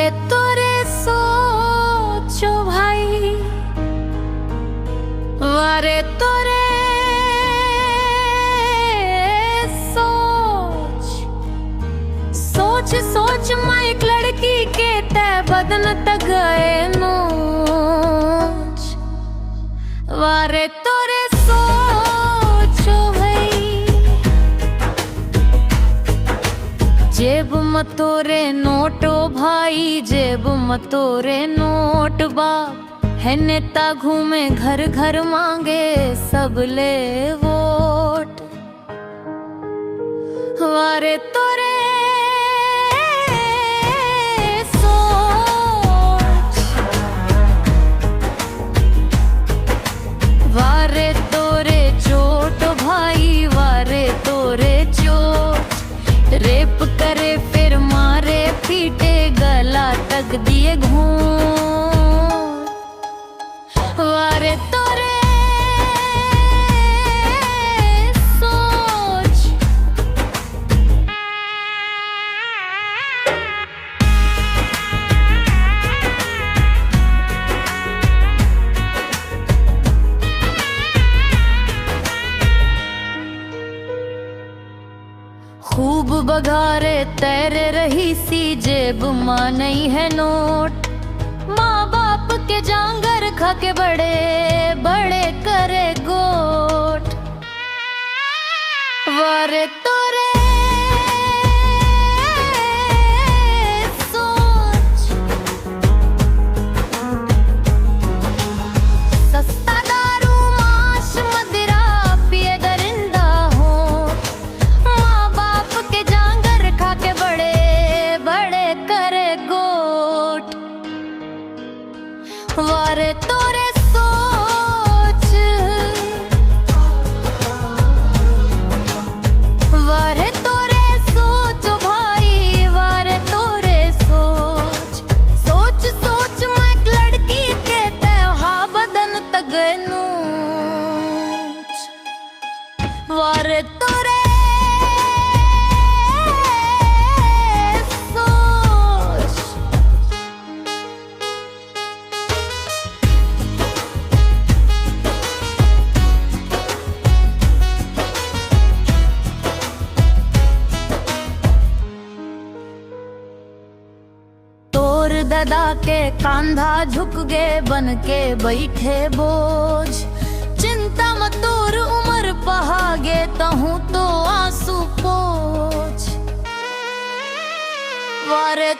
वारे तोरे सोचो भाई, वारे तोरे सोच सोच सोच मैं एक लड़की के तय बदन तक गए नोच। वारे तोरे सोचो भाई, जेब में तोरे नोटो भाई, जेब में तोरे नोट बाप है नेता घूमे घर घर मांगे सब ले वोट। वारे तोरे सोच, वारे तोरे चोट भाई, वारे तोरे चोट। रेप करे फिर मारे पीटे गला तक दिए घूम। वारे तोरे सोच, खूब बघारे तैरे रही सी जेब माँ नहीं है नोट। माँ बाप के जांगर खा के बड़े बड़े करे गोट। वारे तोरे सोच, सस्ता दारू मांस मदिरा पिए दरिंदा हो। माँ बाप के जांगर खा के बड़े बड़े करे गोट। वारे तोरे सोच, वारे तोरे सोच भाई, वारे तोरे सोच। सोच सोच मैं एक लड़की के त्योहार बदन तक नोच। वारे तोरे सोच, दादा के कांधा झुक गए बन के बैठे बोझ। चिंता मत तोर उम्र पहागे तहूँ तो आंसू पोछ। वारे